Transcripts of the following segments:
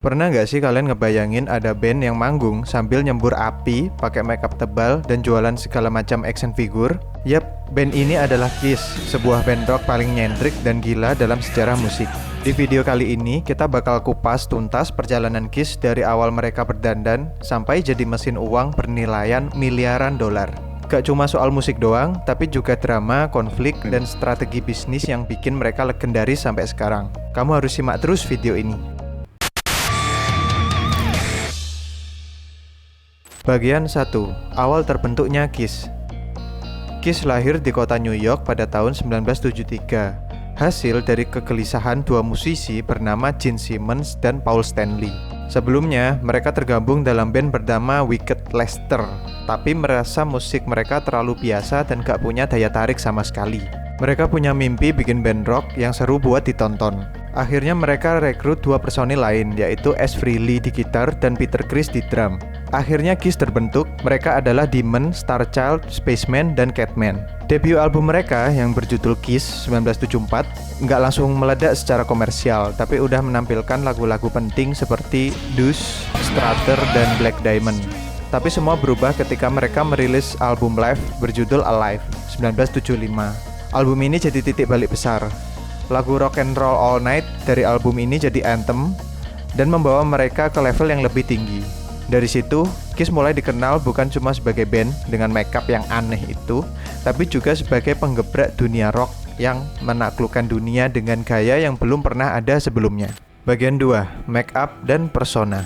Pernah nggak sih kalian ngebayangin ada band yang manggung sambil nyembur api, pakai makeup tebal, dan jualan segala macam action figure? Yap, band ini adalah Kiss, sebuah band rock paling nyentrik dan gila dalam sejarah musik. Di video kali ini, kita bakal kupas tuntas perjalanan Kiss dari awal mereka berdandan sampai jadi mesin uang bernilaian miliaran dolar. Gak cuma soal musik doang, tapi juga drama, konflik, dan strategi bisnis yang bikin mereka legendaris sampai sekarang. Kamu harus simak terus video ini. Bagian 1. Awal terbentuknya Kiss. Kiss lahir di kota New York pada tahun 1973, hasil dari kegelisahan dua musisi bernama Gene Simmons dan Paul Stanley. Sebelumnya, mereka tergabung dalam band bernama Wicked Lester, tapi merasa musik mereka terlalu biasa dan gak punya daya tarik sama sekali. Mereka punya mimpi bikin band rock yang seru buat ditonton. Akhirnya mereka rekrut dua personil lain, yaitu Ace Frehley di gitar dan Peter Criss di drum. Akhirnya Kiss terbentuk, mereka adalah Demon, Starchild, Spaceman, dan Catman. Debut album mereka yang berjudul Kiss 1974 nggak langsung meledak secara komersial, tapi udah menampilkan lagu-lagu penting seperti Deuce, Strutter, dan Black Diamond. Tapi semua berubah ketika mereka merilis album live berjudul Alive 1975. Album ini jadi titik balik besar. Lagu Rock and Roll All Night dari album ini jadi anthem dan membawa mereka ke level yang lebih tinggi. Dari situ, Kiss mulai dikenal bukan cuma sebagai band dengan makeup yang aneh itu, tapi juga sebagai penggebrak dunia rock yang menaklukkan dunia dengan gaya yang belum pernah ada sebelumnya. Bagian 2, makeup dan persona.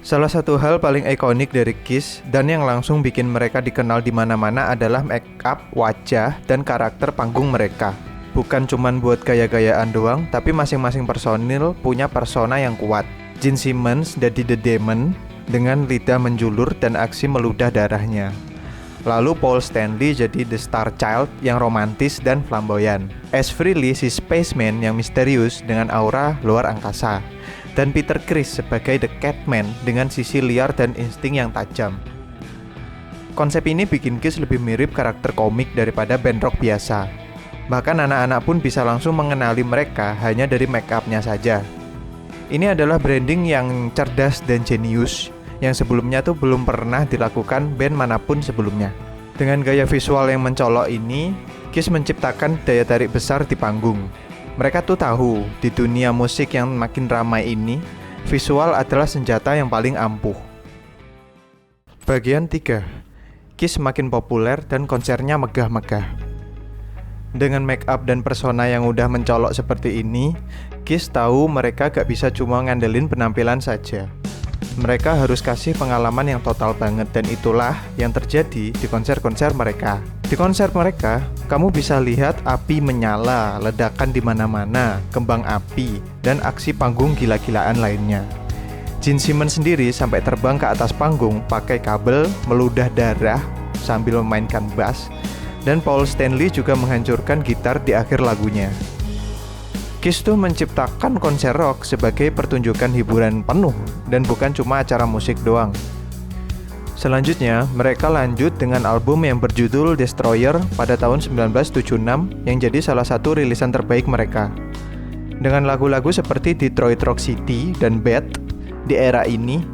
Salah satu hal paling ikonik dari Kiss dan yang langsung bikin mereka dikenal di mana-mana adalah makeup, wajah, dan karakter panggung mereka. Bukan cuman buat gaya-gayaan doang, tapi masing-masing personil punya persona yang kuat. Gene Simmons jadi The Demon dengan lidah menjulur dan aksi meludah darahnya. Lalu Paul Stanley jadi The Starchild yang romantis dan flamboyan. Ace Frehley si Spaceman yang misterius dengan aura luar angkasa. Dan Peter Criss sebagai The Catman dengan sisi liar dan insting yang tajam. Konsep ini bikin Kiss lebih mirip karakter komik daripada band rock biasa. Bahkan anak-anak pun bisa langsung mengenali mereka hanya dari make-up-nya saja. Ini adalah branding yang cerdas dan jenius yang sebelumnya tuh belum pernah dilakukan band manapun sebelumnya. Dengan gaya visual yang mencolok ini, Kiss menciptakan daya tarik besar di panggung. Mereka tuh tahu di dunia musik yang makin ramai ini, visual adalah senjata yang paling ampuh. Bagian 3. Kiss makin populer dan konsernya megah-megah. Dengan make up dan persona yang udah mencolok seperti ini, Kiss tahu mereka gak bisa cuma ngandelin penampilan saja. Mereka harus kasih pengalaman yang total banget, dan itulah yang terjadi di konser-konser mereka. Di konser mereka, kamu bisa lihat api menyala, ledakan di mana-mana, kembang api, dan aksi panggung gila-gilaan lainnya. Gene Simmons sendiri sampai terbang ke atas panggung pakai kabel, meludah darah sambil memainkan bass. Dan Paul Stanley juga menghancurkan gitar di akhir lagunya. Kiss tuh menciptakan konser rock sebagai pertunjukan hiburan penuh dan bukan cuma acara musik doang. Selanjutnya, mereka lanjut dengan album yang berjudul Destroyer pada tahun 1976 yang jadi salah satu rilisan terbaik mereka. Dengan lagu-lagu seperti Detroit Rock City dan Bad, di era ini,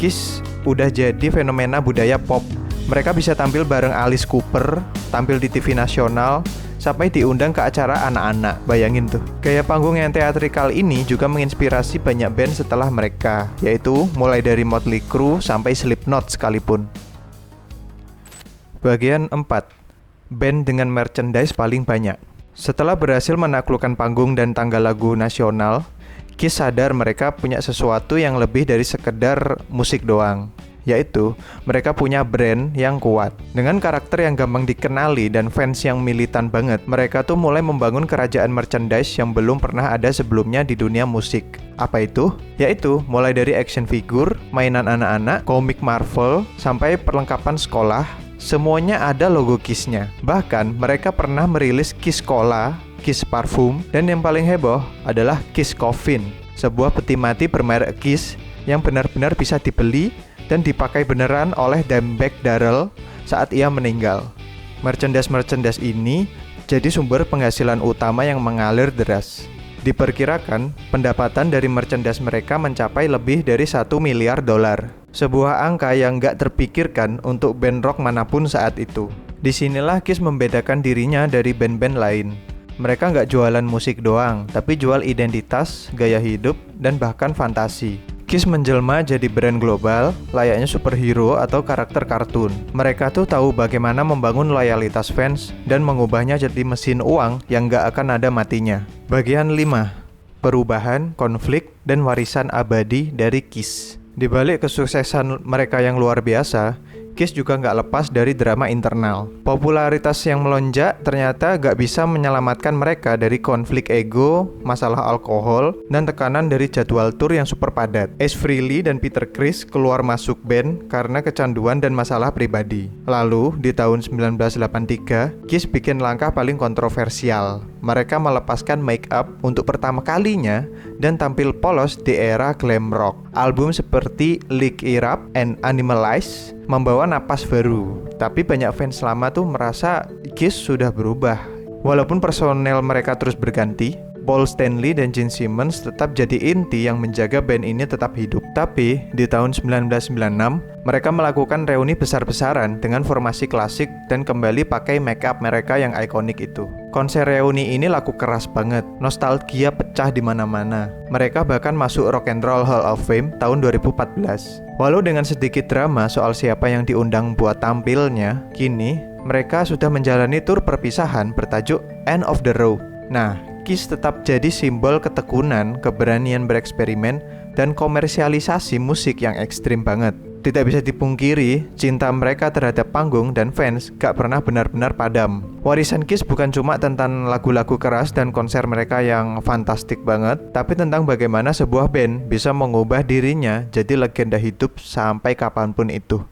Kiss udah jadi fenomena budaya pop. Mereka bisa tampil bareng Alice Cooper, tampil di TV nasional, sampai diundang ke acara anak-anak. Bayangin tuh. Gaya panggung yang teatrikal ini juga menginspirasi banyak band setelah mereka, yaitu mulai dari Motley Crue sampai Slipknot sekalipun. Bagian 4. Band dengan merchandise paling banyak. Setelah berhasil menaklukkan panggung dan tangga lagu nasional, Kiss sadar mereka punya sesuatu yang lebih dari sekedar musik doang, yaitu mereka punya brand yang kuat. Dengan karakter yang gampang dikenali dan fans yang militan banget, mereka tuh mulai membangun kerajaan merchandise yang belum pernah ada sebelumnya di dunia musik. Apa itu? Yaitu mulai dari action figure, mainan anak-anak, komik Marvel, sampai perlengkapan sekolah, semuanya ada logo Kiss-nya. Bahkan mereka pernah merilis Kiss Cola, Kiss Parfum, dan yang paling heboh adalah Kiss Coffin, sebuah peti mati bermerek Kiss yang benar-benar bisa dibeli dan dipakai beneran oleh Dimebag Darrell saat ia meninggal. Merchandise ini jadi sumber penghasilan utama yang mengalir deras. Diperkirakan, pendapatan dari merchandise mereka mencapai lebih dari 1 miliar dolar. Sebuah angka yang nggak terpikirkan untuk band rock manapun saat itu. Disinilah Kiss membedakan dirinya dari band-band lain. Mereka nggak jualan musik doang, tapi jual identitas, gaya hidup, dan bahkan fantasi. Kiss menjelma jadi brand global, layaknya superhero atau karakter kartun. Mereka tuh tahu bagaimana membangun loyalitas fans dan mengubahnya jadi mesin uang yang nggak akan ada matinya. Bagian 5. Perubahan, konflik, dan warisan abadi dari Kiss. Di balik kesuksesan mereka yang luar biasa, Kiss juga nggak lepas dari drama internal. Popularitas yang melonjak ternyata nggak bisa menyelamatkan mereka dari konflik ego, masalah alkohol, dan tekanan dari jadwal tur yang super padat. Ace Frehley dan Peter Criss keluar masuk band karena kecanduan dan masalah pribadi. Lalu, di tahun 1983, Kiss bikin langkah paling kontroversial. Mereka melepaskan make up untuk pertama kalinya dan tampil polos di era glam rock. Album seperti Lick It Up and Animalize membawa napas baru. Tapi banyak fans lama tuh merasa Kiss sudah berubah. Walaupun personel mereka terus berganti, Paul Stanley dan Gene Simmons tetap jadi inti yang menjaga band ini tetap hidup. Tapi di tahun 1996, mereka melakukan reuni besar-besaran dengan formasi klasik dan kembali pakai make up mereka yang ikonik itu. Konser reuni ini laku keras banget, nostalgia pecah di mana-mana. Mereka bahkan masuk Rock and Roll Hall of Fame tahun 2014. Walau dengan sedikit drama soal siapa yang diundang buat tampilnya, kini mereka sudah menjalani tur perpisahan bertajuk End of the Road. Nah, Kiss tetap jadi simbol ketekunan, keberanian bereksperimen, dan komersialisasi musik yang ekstrim banget. Tidak bisa dipungkiri, cinta mereka terhadap panggung dan fans gak pernah benar-benar padam. Warisan Kiss bukan cuma tentang lagu-lagu keras dan konser mereka yang fantastik banget, tapi tentang bagaimana sebuah band bisa mengubah dirinya jadi legenda hidup sampai kapanpun itu.